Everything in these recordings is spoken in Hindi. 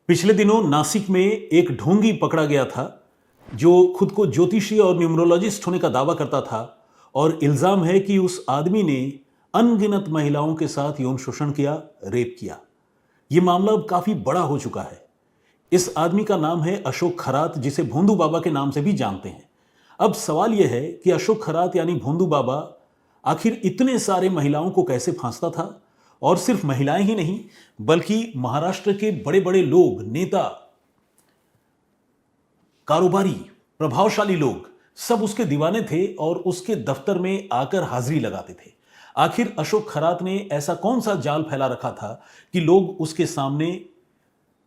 पिछले दिनों नासिक में एक ढोंगी पकड़ा गया था जो खुद को ज्योतिषी और न्यूमरोलॉजिस्ट होने का दावा करता था और इल्जाम है कि उस आदमी ने अनगिनत महिलाओं के साथ यौन शोषण किया, रेप किया। यह मामला अब काफी बड़ा हो चुका है। इस आदमी का नाम है अशोक खरात, जिसे भोंदू बाबा के नाम से भी जानते हैं। अब सवाल यह है कि अशोक खरात यानी भोंदू बाबा आखिर इतने सारे महिलाओं को कैसे फांसता था, और सिर्फ महिलाएं ही नहीं बल्कि महाराष्ट्र के बड़े बड़े लोग, नेता, कारोबारी, प्रभावशाली लोग सब उसके दीवाने थे और उसके दफ्तर में आकर हाजिरी लगाते थे। आखिर अशोक खरात ने ऐसा कौन सा जाल फैला रखा था कि लोग उसके सामने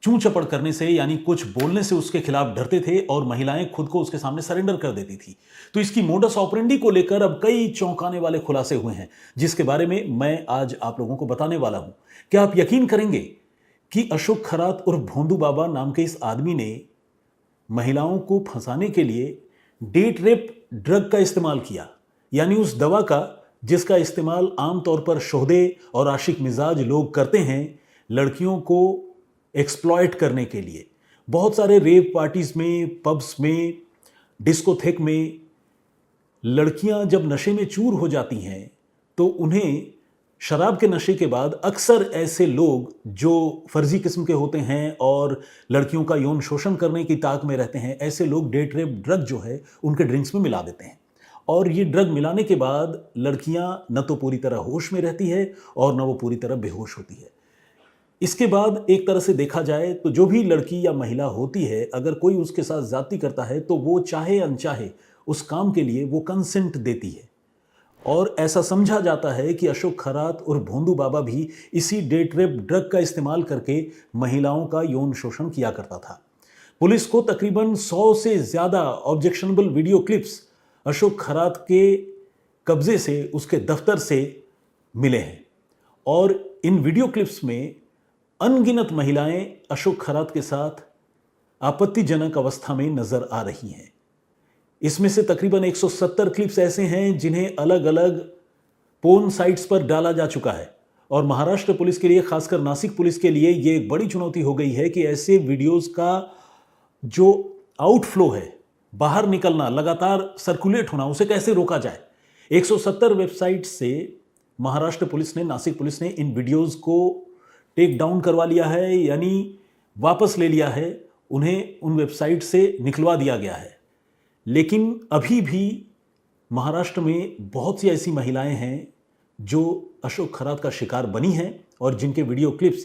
चूं चपड़ करने से यानी कुछ बोलने से उसके खिलाफ डरते थे और महिलाएं खुद को उसके सामने सरेंडर कर देती थी। तो इसकी मोडस ऑपरेंडी को लेकर अब कई चौंकाने वाले खुलासे हुए हैं, जिसके बारे में मैं आज आप लोगों को बताने वाला हूं। क्या आप यकीन करेंगे कि अशोक खरात उर्फ भोंदू बाबा नाम के इस आदमी ने महिलाओं को फंसाने के लिए डेट रेप ड्रग का इस्तेमाल किया, यानी उस दवा का जिसका इस्तेमाल आमतौर पर शोहदे और आशिक मिजाज लोग करते हैं लड़कियों को एक्सप्लॉयट करने के लिए। बहुत सारे रेव पार्टीज में, पब्स में, डिस्कोथेक में लड़कियां जब नशे में चूर हो जाती हैं तो उन्हें शराब के नशे के बाद अक्सर ऐसे लोग जो फर्जी किस्म के होते हैं और लड़कियों का यौन शोषण करने की ताक में रहते हैं, ऐसे लोग डेट रेप ड्रग जो है उनके ड्रिंक्स में मिला देते हैं। और ये ड्रग मिलाने के बाद लड़कियां न तो पूरी तरह होश में रहती है और न वो पूरी तरह बेहोश होती है। इसके बाद एक तरह से देखा जाए तो जो भी लड़की या महिला होती है, अगर कोई उसके साथ ज्यादती करता है तो वो चाहे अनचाहे उस काम के लिए वो कंसेंट देती है। और ऐसा समझा जाता है कि अशोक खरात और भोंदू बाबा भी इसी डेट रेप ड्रग का इस्तेमाल करके महिलाओं का यौन शोषण किया करता था। पुलिस को तकरीबन 100 से ज्यादा objectionable video clips Ashok Kharat के कब्जे से, उसके दफ्तर से मिले हैं और इन वीडियो क्लिप्स में अनगिनत महिलाएं अशोक खरात के साथ आपत्तिजनक अवस्था में नजर आ रही हैं। इसमें से तकरीबन 170 क्लिप्स ऐसे हैं जिन्हें अलग अलग पोर्न साइट्स पर डाला जा चुका है और महाराष्ट्र पुलिस के लिए, खासकर नासिक पुलिस के लिए ये एक बड़ी चुनौती हो गई है कि ऐसे वीडियोस का जो आउटफ्लो है, बाहर निकलना, लगातार सर्कुलेट होना, उसे कैसे रोका जाए। 170 वेबसाइट से महाराष्ट्र पुलिस ने, नासिक पुलिस ने इन वीडियोस को टेक डाउन करवा लिया है, यानी वापस ले लिया है, उन्हें उन वेबसाइट से निकलवा दिया गया है। लेकिन अभी भी महाराष्ट्र में बहुत सी ऐसी महिलाएं हैं जो अशोक खरात का शिकार बनी हैं और जिनके वीडियो क्लिप्स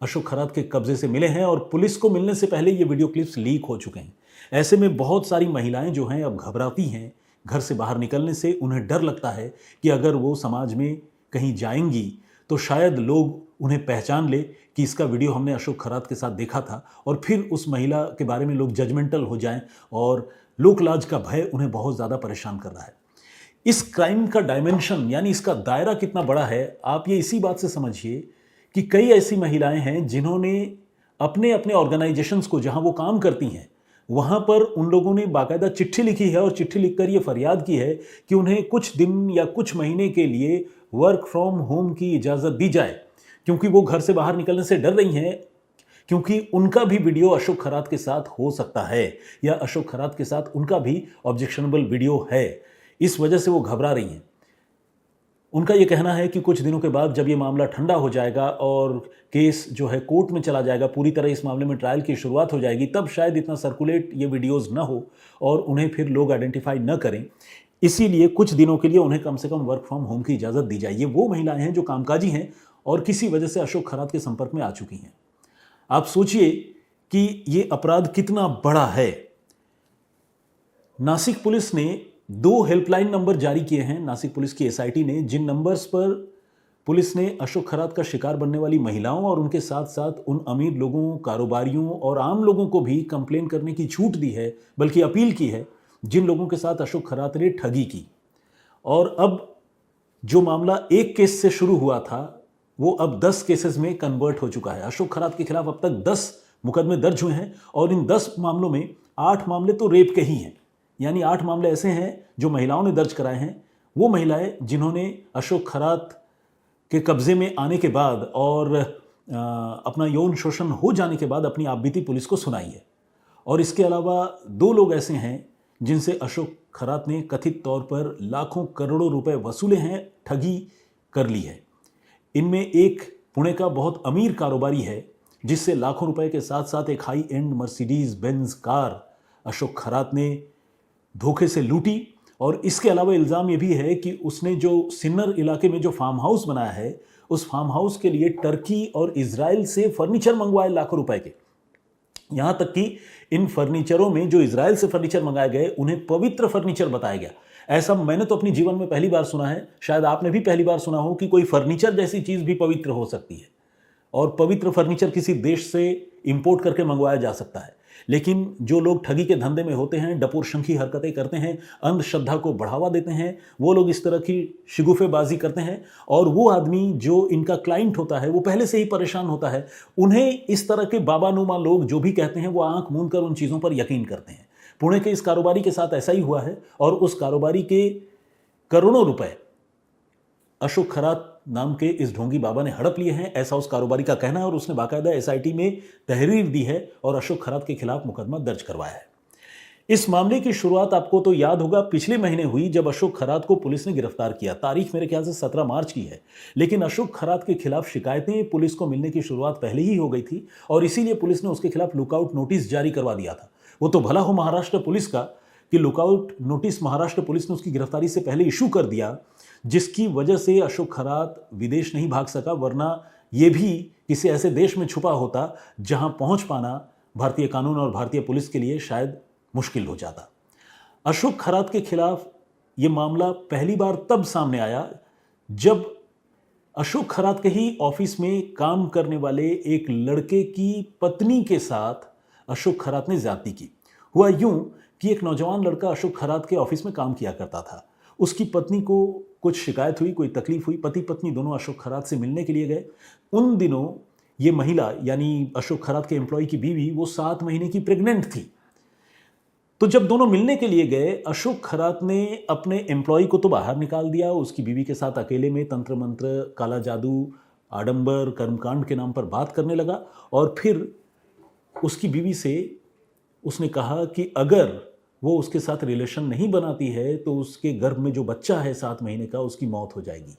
अशोक खरात के कब्जे से मिले हैं और पुलिस को मिलने से पहले ये वीडियो क्लिप्स लीक हो चुके हैं। ऐसे में बहुत सारी महिलाएं जो हैं अब घबराती हैं घर से बाहर निकलने से। उन्हें डर लगता है कि अगर वो समाज में कहीं जाएंगी तो शायद लोग उन्हें पहचान ले कि इसका वीडियो हमने अशोक खरात के साथ देखा था, और फिर उस महिला के बारे में लोग जजमेंटल हो जाएं और लोकलाज का भय उन्हें बहुत ज़्यादा परेशान कर रहा है। इस क्राइम का डायमेंशन यानी इसका दायरा कितना बड़ा है, आप ये इसी बात से समझिए कि कई ऐसी महिलाएं हैं जिन्होंने अपने अपने ऑर्गेनाइजेशंस को, जहां वो काम करती हैं, वहां पर उन लोगों ने बाकायदा चिट्ठी लिखी है और चिट्ठी लिखकर ये फरियाद की है कि उन्हें कुछ दिन या कुछ महीने के लिए वर्क फ्रॉम होम की इजाज़त दी जाए, क्योंकि वो घर से बाहर निकलने से डर रही हैं, क्योंकि उनका भी वीडियो अशोक खरात के साथ हो सकता है या अशोक खरात के साथ उनका भी ऑब्जेक्शनेबल वीडियो है। इस वजह से वो घबरा रही हैं। उनका ये कहना है कि कुछ दिनों के बाद जब ये मामला ठंडा हो जाएगा और केस जो है कोर्ट में चला जाएगा, पूरी तरह इस मामले में ट्रायल की शुरुआत हो जाएगी, तब शायद इतना सर्कुलेट ये वीडियोज़ ना हो और उन्हें फिर लोग आइडेंटिफाई न करें। इसीलिए कुछ दिनों के लिए उन्हें कम से कम वर्क फ्रॉम होम की इजाज़त दी जाए। ये वो महिलाएं हैं जो कामकाजी हैं और किसी वजह से अशोक खरात के संपर्क में आ चुकी हैं। आप सोचिए कि ये अपराध कितना बड़ा है। नासिक पुलिस ने 2 हेल्पलाइन नंबर जारी किए हैं, नासिक पुलिस की एसआईटी ने, जिन नंबर्स पर पुलिस ने अशोक खरात का शिकार बनने वाली महिलाओं और उनके साथ साथ उन अमीर लोगों, कारोबारियों और आम लोगों को भी कंप्लेन करने की छूट दी है, बल्कि अपील की है, जिन लोगों के साथ अशोक खरात ने ठगी की। और अब जो मामला एक केस से शुरू हुआ था वो अब 10 केसेस में कन्वर्ट हो चुका है। अशोक खरात के खिलाफ अब तक 10 मुकदमे दर्ज हुए हैं और इन 10 मामलों में 8 मामले तो रेप के ही हैं, यानी 8 मामले ऐसे हैं जो महिलाओं ने दर्ज कराए हैं। वो महिलाएं जिन्होंने अशोक खरात के कब्जे में आने के बाद और अपना यौन शोषण हो जाने के बाद अपनी आपबीती पुलिस को सुनाई है। और इसके अलावा 2 लोग ऐसे हैं जिनसे अशोक खरात ने कथित तौर पर लाखों करोड़ों रुपए वसूले हैं, ठगी कर ली है। इनमें एक पुणे का बहुत अमीर कारोबारी है जिससे लाखों रुपए के साथ साथ एक high and Mercedes Benz car Ashok Kharat ने धोखे से लूटी। और इसके अलावा इल्ज़ाम ये भी है कि उसने जो सिन्नर इलाके में जो फार्म हाउस बनाया है, उस फार्म हाउस के लिए टर्की और इजराइल से फर्नीचर मंगवाए लाखों रुपए के। यहां तक कि इन फर्नीचरों में जो इजराइल से फर्नीचर मंगाए गए उन्हें पवित्र फर्नीचर बताया गया। ऐसा मैंने तो अपनी जीवन में पहली बार सुना है, शायद आपने भी पहली बार सुना हो कि कोई फर्नीचर जैसी चीज भी पवित्र हो सकती है और पवित्र फर्नीचर किसी देश से इंपोर्ट करके मंगवाया जा सकता है। लेकिन जो लोग ठगी के धंधे में होते हैं, डपोर शंखी हरकतें करते हैं, अंधश्रद्धा को बढ़ावा देते हैं, वो लोग इस तरह की शिगुफेबाजी करते हैं और वो आदमी जो इनका क्लाइंट होता है वो पहले से ही परेशान होता है। उन्हें इस तरह के बाबानुमा लोग जो भी कहते हैं वो आंख मूंद कर उन चीज़ों पर यकीन करते हैं। पुणे के इस कारोबारी के साथ ऐसा ही हुआ है और उस कारोबारी के करोड़ों रुपए अशोक खरात नाम के इस ढोंगी बाबा ने हड़प लिए हैं, ऐसा उस कारोबारी का कहना है। और उसने बाकायदा एसआईटी में तहरीर दी है और अशोक खरात के खिलाफ मुकदमा दर्ज करवाया है। इस मामले की शुरुआत आपको तो याद होगा पिछले महीने हुई जब अशोक खरात को पुलिस ने गिरफ्तार किया। तारीख मेरे ख्याल से 17 मार्च की है। लेकिन अशोक खरात के खिलाफ शिकायतें पुलिस को मिलने की शुरुआत पहले ही हो गई थी और इसीलिए पुलिस ने उसके खिलाफ लुकआउट नोटिस जारी करवा दिया था। वो तो भला हो महाराष्ट्र पुलिस का कि लुकआउट नोटिस महाराष्ट्र पुलिस ने उसकी गिरफ्तारी से पहले इशू कर दिया, जिसकी वजह से अशोक खरात विदेश नहीं भाग सका, वरना यह भी किसी ऐसे देश में छुपा होता जहां पहुंच पाना भारतीय कानून और भारतीय पुलिस के लिए शायद मुश्किल हो जाता। अशोक खरात के खिलाफ यह मामला पहली बार तब सामने आया जब अशोक खरात के ही ऑफिस में काम करने वाले एक लड़के की पत्नी के साथ अशोक खरात ने ज्यादती की। हुआ यूं कि एक नौजवान लड़का अशोक खरात के ऑफिस में काम किया करता था। उसकी पत्नी को कुछ शिकायत हुई, कोई तकलीफ हुई, पति पत्नी दोनों अशोक खरात से मिलने के लिए गए। उन दिनों ये महिला यानी अशोक खरात के एम्प्लॉय की बीवी वो 7 महीने की प्रेग्नेंट थी। तो जब दोनों मिलने के लिए गए, अशोक खरात ने अपने एम्प्लॉय को तो बाहर निकाल दिया, उसकी बीवी के साथ अकेले में तंत्र मंत्र, काला जादू, आडंबर, कर्मकांड के नाम पर बात करने लगा और फिर उसकी बीवी से उसने कहा कि अगर वो उसके साथ रिलेशन नहीं बनाती है तो उसके गर्भ में जो बच्चा है 7 महीने का, उसकी मौत हो जाएगी।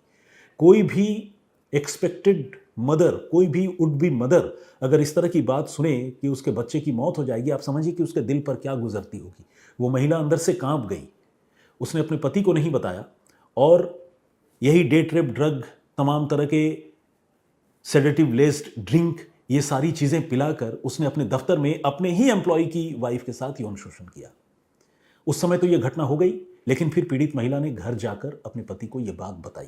कोई भी एक्सपेक्टेड मदर, कोई भी वुड बी मदर अगर इस तरह की बात सुने कि उसके बच्चे की मौत हो जाएगी, आप समझिए कि उसके दिल पर क्या गुजरती होगी। वो महिला अंदर से कांप गई। उसने अपने पति को नहीं बताया और यही डेट रेप ड्रग, तमाम तरह के सेडेटिव लेस्ड ड्रिंक, ये सारी चीज़ें पिलाकर उसने अपने दफ्तर में अपने ही एम्प्लॉय की वाइफ के साथ यौन शोषण किया। उस समय तो यह घटना हो गई, लेकिन फिर पीड़ित महिला ने घर जाकर अपने पति को यह बात बताई।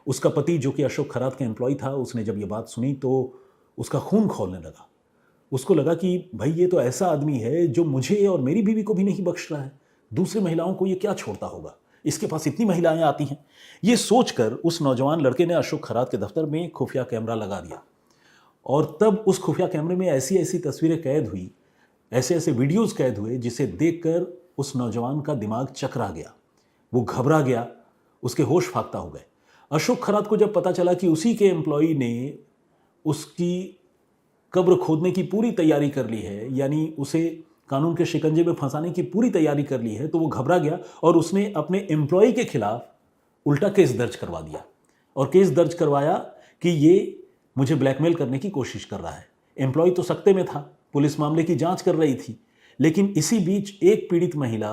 उसका पति जो कि अशोक खरात का एम्प्लॉय था, उसने जब यह बात सुनी तो उसका खून खौलने लगा। उसको लगा कि भाई ये तो ऐसा आदमी है जो मुझे और मेरी बीवी को भी नहीं बख्श रहा है, दूसरी महिलाओं को ये क्या छोड़ता होगा, इसके पास इतनी महिलाएं आती हैं। ये सोचकर उस नौजवान लड़के ने अशोक खरात के दफ्तर में खुफिया कैमरा लगा दिया और तब उस खुफिया कैमरे में ऐसी ऐसी तस्वीरें कैद हुई, ऐसे ऐसे वीडियोस कैद हुए जिसे देखकर उस नौजवान का दिमाग चकरा गया। वो घबरा गया, उसके होश फाख्ता हो गए। अशोक खरात को जब पता चला कि उसी के एम्प्लॉई ने उसकी कब्र खोदने की पूरी तैयारी कर ली है, यानी उसे कानून के शिकंजे में फंसाने की पूरी तैयारी कर ली है, तो वो घबरा गया और उसने अपने एम्प्लॉई के खिलाफ उल्टा केस दर्ज करवा दिया और केस दर्ज करवाया कि ये मुझे ब्लैकमेल करने की कोशिश कर रहा है। एम्प्लॉय तो सकते में था, पुलिस मामले की जांच कर रही थी, लेकिन इसी बीच एक पीड़ित महिला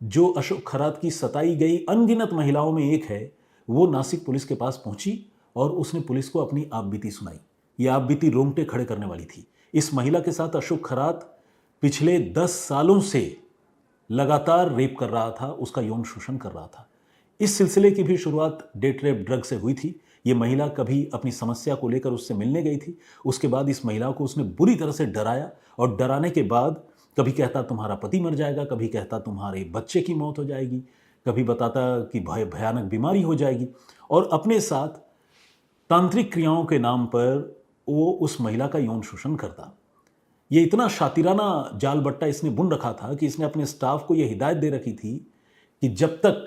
जो अशोक खरात की सताई गई अनगिनत महिलाओं में एक है, वो नासिक पुलिस के पास पहुंची और उसने पुलिस को अपनी आपबीती सुनाई। यह आपबीती रोंगटे खड़े करने वाली थी। इस महिला के साथ अशोक खरात पिछले 10 सालों से लगातार रेप कर रहा था, उसका यौन शोषण कर रहा था। इस सिलसिले की भी शुरुआत डेट रेप ड्रग से हुई थी। ये महिला कभी अपनी समस्या को लेकर उससे मिलने गई थी, उसके बाद इस महिला को उसने बुरी तरह से डराया और डराने के बाद कभी कहता तुम्हारा पति मर जाएगा, कभी कहता तुम्हारे बच्चे की मौत हो जाएगी, कभी बताता कि भयानक बीमारी हो जाएगी और अपने साथ तांत्रिक क्रियाओं के नाम पर वो उस महिला का यौन शोषण करता। ये इतना शातिराना जाल बट्टा इसने बुन रखा था कि इसने अपने स्टाफ को ये हिदायत दे रखी थी कि जब तक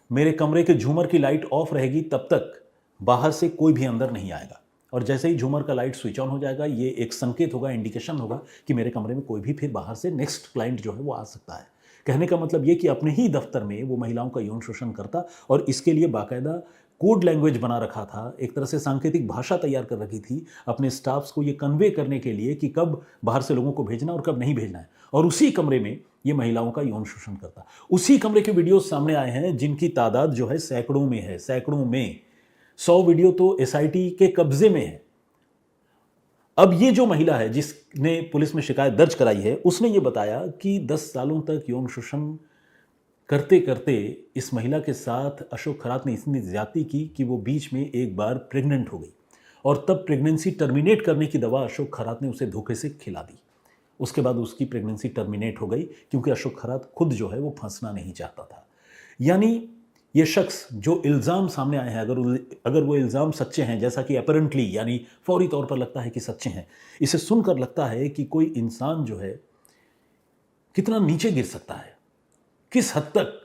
मेरे कमरे के झूमर की लाइट ऑफ रहेगी तब तक बाहर से कोई भी अंदर नहीं आएगा। और जैसे ही झूमर का लाइट स्विच ऑन हो जाएगा, ये एक संकेत होगा, इंडिकेशन होगा कि मेरे कमरे में कोई भी फिर बाहर से नेक्स्ट क्लाइंट जो है वो आ सकता है। कहने का मतलब ये कि अपने ही दफ्तर में वो महिलाओं का यौन शोषण करता और इसके लिए बाकायदा कोड लैंग्वेज बना रखा था, एक तरह से सांकेतिक भाषा तैयार कर रखी थी अपने स्टाफ्स को ये कन्वे करने के लिए कि कब बाहर से लोगों को भेजना और कब नहीं भेजना है। और उसी कमरे में ये महिलाओं का यौन शोषण करता। उसी कमरे के वीडियो सामने आए हैं जिनकी तादाद जो है सैकड़ों में है, सैकड़ों में। 100 वीडियो तो एसआईटी के कब्जे में है। अब ये जो महिला है जिसने पुलिस में शिकायत दर्ज कराई है, उसने ये बताया कि 10 सालों तक यौन शोषण करते करते इस महिला के साथ अशोक खरात ने इतनी ज्यादती की कि वो बीच में एक बार प्रेग्नेंट हो गई और तब प्रेगनेंसी टर्मिनेट करने की दवा अशोक खरात ने उसे धोखे से खिला दी। उसके बाद उसकी प्रेगनेंसी टर्मिनेट हो गई क्योंकि अशोक खरात खुद जो है वो फंसना नहीं चाहता था। यानी ये शख्स जो इल्ज़ाम सामने आए हैं, अगर वो इल्ज़ाम सच्चे हैं, जैसा कि अपरेंटली यानी फौरी तौर पर लगता है कि सच्चे हैं, इसे सुनकर लगता है कि कोई इंसान जो है कितना नीचे गिर सकता है, किस हद तक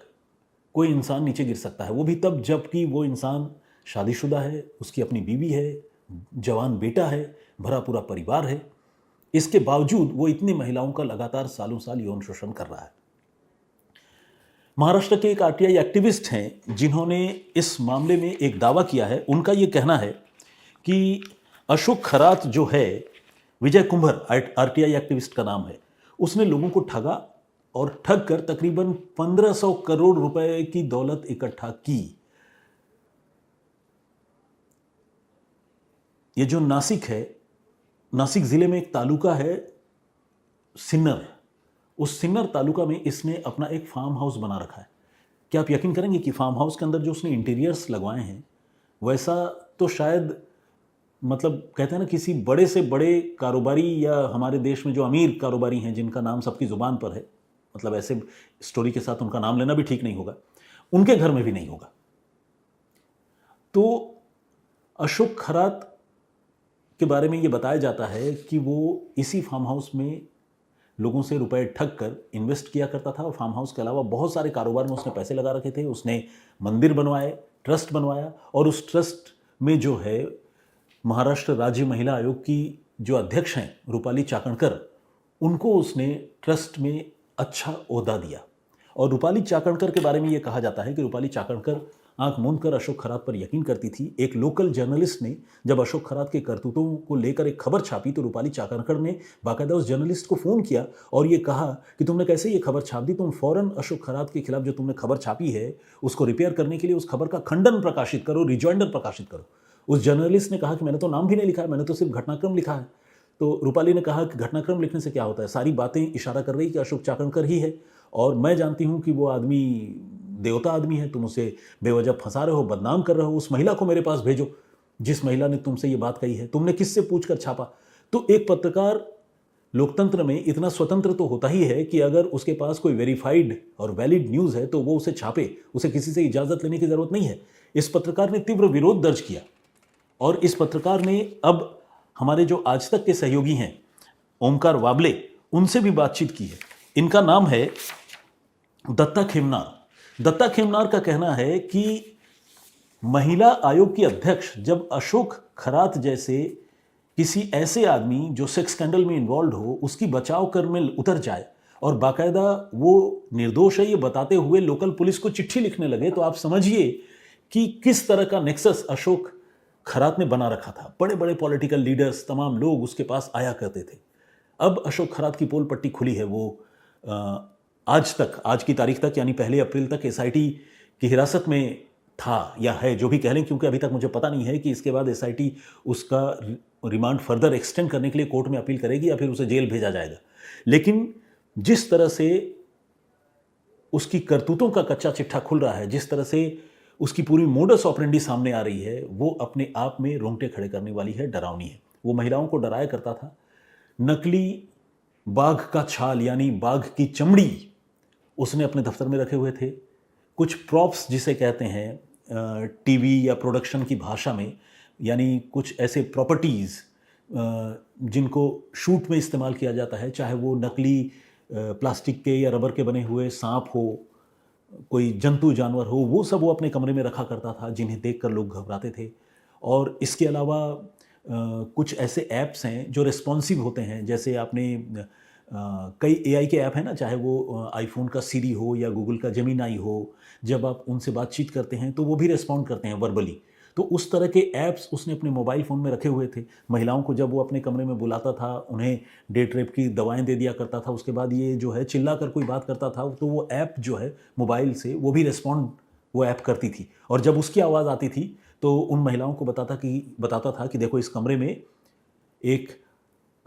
कोई इंसान नीचे गिर सकता है, वो भी तब जबकि वो इंसान शादीशुदा है, उसकी अपनी बीवी है, जवान बेटा है, भरा पूरा परिवार है। इसके बावजूद वो इतनी महिलाओं का लगातार सालों साल यौन शोषण कर रहा है। महाराष्ट्र के एक आरटीआई एक्टिविस्ट हैं जिन्होंने इस मामले में एक दावा किया है। उनका ये कहना है कि अशोक खरात जो है, विजय कुंभर आरटीआई एक्टिविस्ट का नाम है, उसने लोगों को ठगा और ठग कर तकरीबन 1500 करोड़ रुपए की दौलत इकट्ठा की। ये जो नासिक है, नासिक जिले में एक तालुका है सिन्नर, उस सिन्नर तालुका में इसने अपना एक फार्म हाउस बना रखा है। क्या आप यकीन करेंगे कि फार्म हाउस के अंदर जो उसने इंटीरियर्स लगवाए हैं वैसा तो शायद, मतलब कहते हैं ना, किसी बड़े से बड़े कारोबारी या हमारे देश में जो अमीर कारोबारी हैं जिनका नाम सबकी जुबान पर है, मतलब ऐसे स्टोरी के साथ उनका नाम लेना भी ठीक नहीं होगा, उनके घर में भी नहीं होगा। तो अशोक खरात के बारे में ये बताया जाता है कि वो इसी फार्म हाउस में लोगों से रुपए ठग कर इन्वेस्ट किया करता था और फार्म हाउस के अलावा बहुत सारे कारोबार में उसने पैसे लगा रखे थे। उसने मंदिर बनवाए, ट्रस्ट बनवाया और उस ट्रस्ट में जो है महाराष्ट्र राज्य महिला आयोग की जो अध्यक्ष हैं रूपाली चाकणकर, उनको उसने ट्रस्ट में अच्छा ओहदा दिया। और रूपाली चाकणकर के बारे में ये कहा जाता है कि रूपाली चाकणकर आंख मूंद कर अशोक खरात पर यकीन करती थी। एक लोकल जर्नलिस्ट ने जब अशोक खरात के करतूतों को लेकर एक खबर छापी तो रूपाली चाकणकर ने बाकायदा उस जर्नलिस्ट को फ़ोन किया और ये कहा कि तुमने कैसे ये खबर छाप दी, तुम फ़ौरन अशोक खरात के खिलाफ जो तुमने खबर छापी है उसको रिपेयर करने के लिए उस खबर का खंडन प्रकाशित करो, रिजॉइंडर प्रकाशित करो। उस जर्नलिस्ट ने कहा कि मैंने तो नाम भी नहीं लिखा है, मैंने तो सिर्फ घटनाक्रम लिखा है। तो रूपाली ने कहा कि घटनाक्रम लिखने से क्या होता है, सारी बातें इशारा कर रही कि अशोक चाकणकर ही है और मैं जानती हूँ कि वो आदमी देवता आदमी है, तुम उसे बेवजह फंसा रहे हो, बदनाम कर रहे हो। उस महिला को मेरे पास भेजो जिस महिला ने तुमसे ये बात कही है, तुमने किससे पूछकर छापा। तो एक पत्रकार लोकतंत्र में इतना स्वतंत्र तो होता ही है कि अगर उसके पास कोई वेरीफाइड और वैलिड न्यूज़ है तो वो उसे छापे, उसे किसी से इजाज़त लेने की ज़रूरत नहीं है। इस पत्रकार ने तीव्र विरोध दर्ज किया और इस पत्रकार ने अब हमारे जो आज तक के सहयोगी हैं ओमकार वाबले, उनसे भी बातचीत की है। इनका नाम है दत्ता खेमनार। दत्ता खेमनार का कहना है कि महिला आयोग की अध्यक्ष जब अशोक खरात जैसे किसी ऐसे आदमी जो सेक्स स्कैंडल में इन्वॉल्व हो उसकी बचाव कर में उतर जाए और बाकायदा वो निर्दोष है ये बताते हुए लोकल पुलिस को चिट्ठी लिखने लगे, तो आप समझिए कि किस तरह का नेक्सस अशोक खरात ने बना रखा था। बड़े बड़े पॉलिटिकल लीडर्स, तमाम लोग उसके पास आया करते थे। अब अशोक खरात की पोल पट्टी खुली है। वो आज की तारीख तक यानी 1 अप्रैल तक एसआईटी की हिरासत में था या है, जो भी कह लें, क्योंकि अभी तक मुझे पता नहीं है कि इसके बाद एसआईटी उसका रिमांड फर्दर एक्सटेंड करने के लिए कोर्ट में अपील करेगी या फिर उसे जेल भेजा जाएगा। लेकिन जिस तरह से उसकी करतूतों का कच्चा चिट्ठा खुल रहा है, जिस तरह से उसकी पूरी मोडस ऑपरेंडी सामने आ रही है, वो अपने आप में रोंगटे खड़े करने वाली है, डरावनी है। वो महिलाओं को डराया करता था। नकली बाघ का छाल यानी बाघ की चमड़ी उसने अपने दफ्तर में रखे हुए थे। कुछ प्रॉप्स जिसे कहते हैं टीवी या प्रोडक्शन की भाषा में, यानी कुछ ऐसे प्रॉपर्टीज़ जिनको शूट में इस्तेमाल किया जाता है, चाहे वो नकली प्लास्टिक के या रबर के बने हुए सांप हो, कोई जंतु जानवर हो, वो सब वो अपने कमरे में रखा करता था जिन्हें देखकर लोग घबराते थे। और इसके अलावा कुछ ऐसे ऐप्स हैं जो रिस्पॉन्सिव होते हैं। जैसे आपने कई एआई के ऐप हैं ना, चाहे वो आईफोन का सीरी हो या गूगल का जेमिनाई हो, जब आप उनसे बातचीत करते हैं तो वो भी रिस्पॉन्ड करते हैं वर्बली। तो उस तरह के ऐप्स उसने अपने मोबाइल फ़ोन में रखे हुए थे। महिलाओं को जब वो अपने कमरे में बुलाता था, उन्हें डेट रेप की दवाएँ दे दिया करता था, उसके बाद ये जो है चिल्ला कर कोई बात करता था, तो वो ऐप जो है मोबाइल से वो भी रिस्पॉन्ड वो ऐप करती थी। और जब उसकी आवाज़ आती थी तो उन महिलाओं को बताता था कि देखो, इस कमरे में एक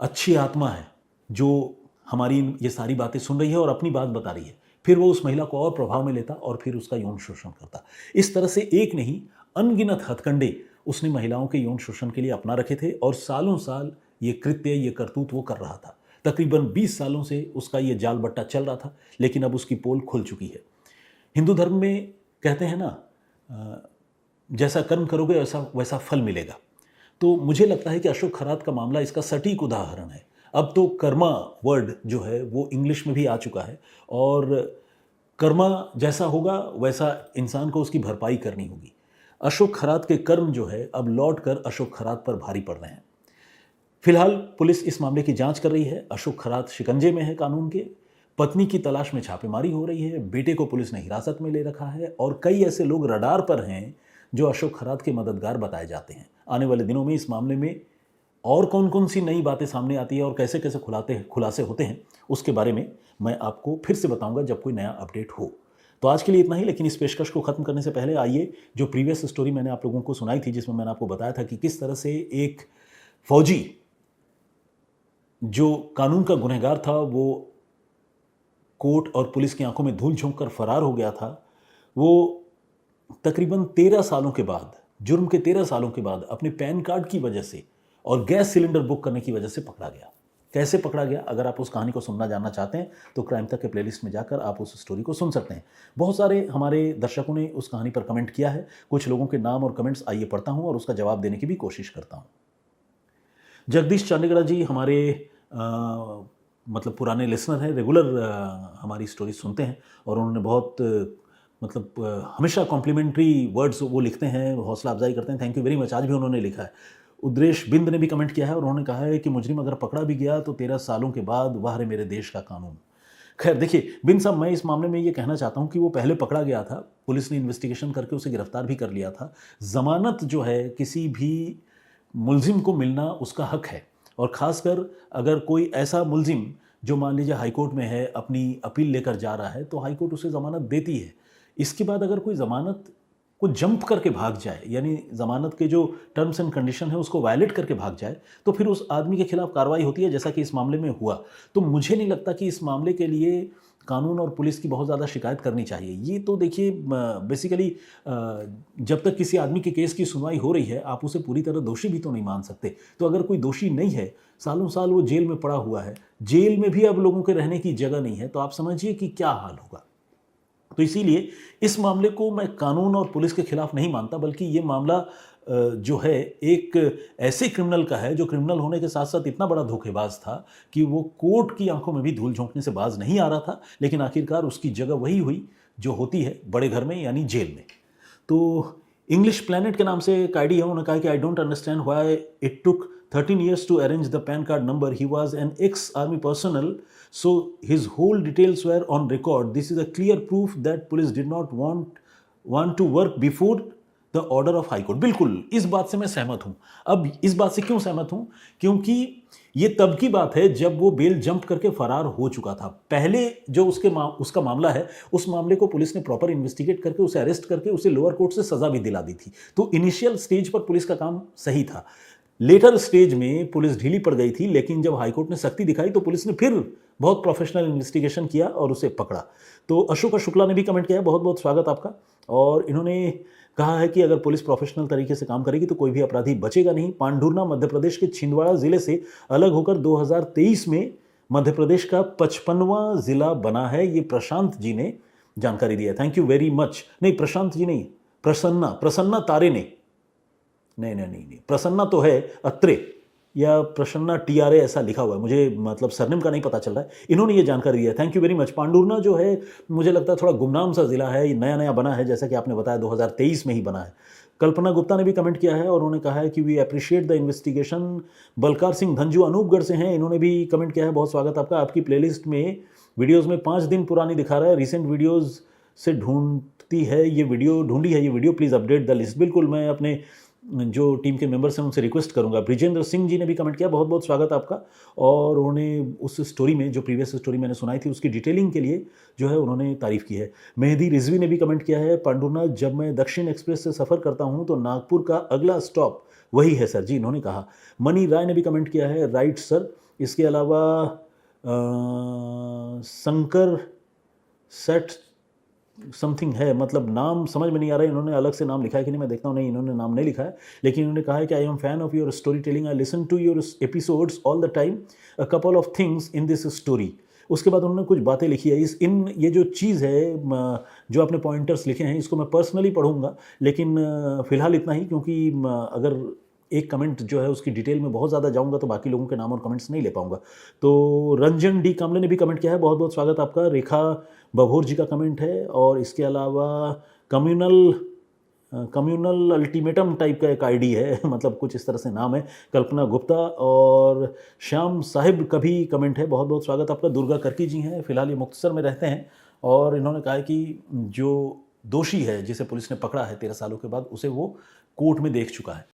अच्छी आत्मा है जो हमारी ये सारी बातें सुन रही है और अपनी बात बता रही है। फिर वो उस महिला को और प्रभाव में लेता और फिर उसका यौन शोषण करता। इस तरह से एक नहीं, अनगिनत हथकंडे उसने महिलाओं के यौन शोषण के लिए अपना रखे थे और सालों साल ये कृत्य, ये करतूत वो कर रहा था। तकरीबन 20 सालों से उसका ये जाल बट्टा चल रहा था, लेकिन अब उसकी पोल खुल चुकी है। हिंदू धर्म में कहते हैं ना, जैसा कर्म करोगे वैसा वैसा फल मिलेगा। तो मुझे लगता है कि अशोक खरात का मामला इसका सटीक उदाहरण है। अब तो कर्मा वर्ड जो है वो इंग्लिश में भी आ चुका है और कर्मा जैसा होगा वैसा इंसान को उसकी भरपाई करनी होगी। अशोक खरात के कर्म जो है अब लौट कर अशोक खरात पर भारी पड़ रहे हैं। फिलहाल पुलिस इस मामले की जांच कर रही है। अशोक खरात शिकंजे में है कानून के। पत्नी की तलाश में छापेमारी हो रही है। बेटे को पुलिस ने हिरासत में ले रखा है और कई ऐसे लोग रडार पर हैं जो अशोक खरात के मददगार बताए जाते हैं। आने वाले दिनों में इस मामले में और कौन कौन सी नई बातें सामने आती है और कैसे कैसे खुलासे होते हैं, उसके बारे में मैं आपको फिर से बताऊंगा जब कोई नया अपडेट हो। तो आज के लिए इतना ही, लेकिन इस पेशकश को ख़त्म करने से पहले आइए, जो प्रीवियस स्टोरी मैंने आप लोगों को सुनाई थी जिसमें मैंने आपको बताया था कि किस तरह से एक फौजी जो कानून का गुनहगार था वो कोर्ट और पुलिस की आंखों में धूल झोंक कर फरार हो गया था, वो तकरीबन 13 सालों के बाद, जुर्म के 13 सालों के बाद अपने पैन कार्ड की वजह से और गैस सिलेंडर बुक करने की वजह से पकड़ा गया। कैसे पकड़ा गया, अगर आप उस कहानी को सुनना जानना चाहते हैं तो क्राइम तक के प्लेलिस्ट में जाकर आप उस स्टोरी को सुन सकते हैं। बहुत सारे हमारे दर्शकों ने उस कहानी पर कमेंट किया है। कुछ लोगों के नाम और कमेंट्स आइए पढ़ता हूं और उसका जवाब देने की भी कोशिश करता हूं। जगदीश चांडीगढ़ जी हमारे मतलब पुराने लिसनर हैं, रेगुलर हमारी स्टोरी सुनते हैं और उन्होंने बहुत हमेशा कॉम्प्लीमेंट्री वर्ड्स वो लिखते हैं, हौसला अफजाई करते हैं। Thank you very much. आज भी उन्होंने लिखा है। उद्रेश बिंद ने भी कमेंट किया है और उन्होंने कहा है कि मुजरिम अगर पकड़ा भी गया तो 13 सालों के बाद वाह रे मेरे देश का कानून। खैर देखिए बिन साहब, मैं इस मामले में ये कहना चाहता हूँ कि वो पहले पकड़ा गया था, पुलिस ने इन्वेस्टिगेशन करके उसे गिरफ्तार भी कर लिया था। ज़मानत जो है किसी भी मुलजिम को मिलना उसका हक है, और ख़ासकर अगर कोई ऐसा मुलजिम जो मान लीजिए हाईकोर्ट में है, अपनी अपील लेकर जा रहा है, तो हाईकोर्ट उसे ज़मानत देती है। इसके बाद अगर कोई ज़मानत को जंप करके भाग जाए, यानी ज़मानत के जो टर्म्स एंड कंडीशन है उसको वायलेट करके भाग जाए, तो फिर उस आदमी के खिलाफ कार्रवाई होती है, जैसा कि इस मामले में हुआ। तो मुझे नहीं लगता कि इस मामले के लिए कानून और पुलिस की बहुत ज़्यादा शिकायत करनी चाहिए। ये तो देखिए बेसिकली जब तक किसी आदमी के केस की सुनवाई हो रही है, आप उसे पूरी तरह दोषी भी तो नहीं मान सकते। तो अगर कोई दोषी नहीं है, सालों साल वो जेल में पड़ा हुआ है, जेल में भी अब लोगों के रहने की जगह नहीं है, तो आप समझिए कि क्या हाल होगा। तो इसीलिए इस मामले को मैं कानून और पुलिस के खिलाफ नहीं मानता, बल्कि ये मामला जो है एक ऐसे क्रिमिनल का है जो क्रिमिनल होने के साथ साथ इतना बड़ा धोखेबाज था कि वो कोर्ट की आंखों में भी धूल झोंकने से बाज नहीं आ रहा था, लेकिन आखिरकार उसकी जगह वही हुई जो होती है बड़े घर में, यानी जेल में। तो इंग्लिश प्लैनेट के नाम से एक आईडी है, उन्होंने कहा कि I don't understand why it took 13 years to arrange the PAN card number. He was an ex-army personnel, so his whole details were on record. This is a clear proof that police did not want to work before the order of High Court. बिल्कुल इस बात से मैं सहमत हूँ। अब इस बात से क्यों सहमत हूँ? क्योंकि ये तब की बात है जब वो बेल जंप करके फरार हो चुका था। पहले जो उसका मामला है, उस मामले को पुलिस ने प्रॉपर इन्वेस्टिगेट करके उसे अरेस्ट करके उसे लोअर कोर्ट से सजा भी दिला दी थी। तो इनिशियल स्टेज पर पुलिस का काम सही था। लेटर स्टेज में पुलिस ढीली पड़ गई थी, लेकिन जब हाईकोर्ट ने सख्ती दिखाई तो पुलिस ने फिर बहुत प्रोफेशनल इन्वेस्टिगेशन किया और उसे पकड़ा। तो अशोक शुक्ला ने भी कमेंट किया, बहुत बहुत स्वागत आपका। और इन्होंने कहा है कि अगर पुलिस प्रोफेशनल तरीके से काम करेगी तो कोई भी अपराधी बचेगा नहीं। पांडुरना मध्य प्रदेश के छिंदवाड़ा जिले से अलग होकर 2023 में मध्य प्रदेश का 55वां जिला बना है, ये प्रशांत जी ने जानकारी दी है। Thank you very much. नहीं, प्रशांत जी नहीं, प्रसन्ना तारे ने, नहीं, प्रसन्ना तो है अत्रे या प्रसन्ना TRA ऐसा लिखा हुआ है, मुझे मतलब सरनेम का नहीं पता चल रहा है। इन्होंने ये जानकारी दी है, thank you very much. Pandhurna जो है मुझे लगता है थोड़ा गुमनाम सा ज़िला है, नया नया बना है, जैसा कि आपने बताया 2023 में ही बना है। कल्पना गुप्ता ने भी कमेंट किया है और उन्होंने कहा है कि we appreciate the investigation. Balkar Singh Dhanju Anupgarh से हैं, इन्होंने भी कमेंट किया है, बहुत स्वागत आपका। आपकी प्लेलिस्ट में वीडियोस में 5 दिन पुरानी दिखा रहा है, रिसेंट वीडियोस से ढूंढी है ये video, please update the list. बिल्कुल, मैं अपने जो टीम के मेंबर्स हैं उनसे रिक्वेस्ट करूंगा। ब्रिजेंद्र सिंह जी ने भी कमेंट किया, बहुत बहुत स्वागत आपका। और उन्होंने उस स्टोरी में, जो प्रीवियस स्टोरी मैंने सुनाई थी, उसकी डिटेलिंग के लिए जो है उन्होंने तारीफ़ की है। मेहदी रिजवी ने भी कमेंट किया है, पांडुरनाथ, जब मैं दक्षिण एक्सप्रेस से सफ़र करता हूँ तो नागपुर का अगला स्टॉप वही है सर जी, इन्होंने कहा। मनी राय ने भी कमेंट किया है, राइट सर। इसके अलावा शंकर सेट समथिंग है, मतलब नाम समझ में नहीं आ रहा है, इन्होंने अलग से नाम लिखा है कि नहीं, मैं देखता हूँ, नहीं इन्होंने नाम नहीं लिखा है, लेकिन इन्होंने कहा है कि I am fan of your story telling, I listen to your episodes all the time, a couple of things in this story. उसके बाद उन्होंने कुछ बातें लिखी है, ये जो चीज़ है, जो आपने पॉइंटर्स लिखे हैं, इसको मैं पर्सनली पढ़ूंगा, लेकिन फ़िलहाल इतना ही, क्योंकि अगर एक कमेंट जो है उसकी डिटेल में बहुत ज़्यादा जाऊंगा तो बाकी लोगों के नाम और कमेंट्स नहीं ले पाऊंगा। तो रंजन डी कामले ने भी कमेंट किया है, बहुत बहुत स्वागत आपका। रेखा बभोर जी का कमेंट है, और इसके अलावा कम्युनल अल्टीमेटम टाइप का एक आईडी है मतलब कुछ इस तरह से नाम है। कल्पना गुप्ता और श्याम साहिब का भी कमेंट है, बहुत बहुत स्वागत आपका। दुर्गा कर्की जी हैं, फिलहाल ये मुक्तसर में रहते हैं, और इन्होंने कहा है कि जो दोषी है जिसे पुलिस ने पकड़ा है 13 सालों के बाद, उसे वो कोर्ट में देख चुका है।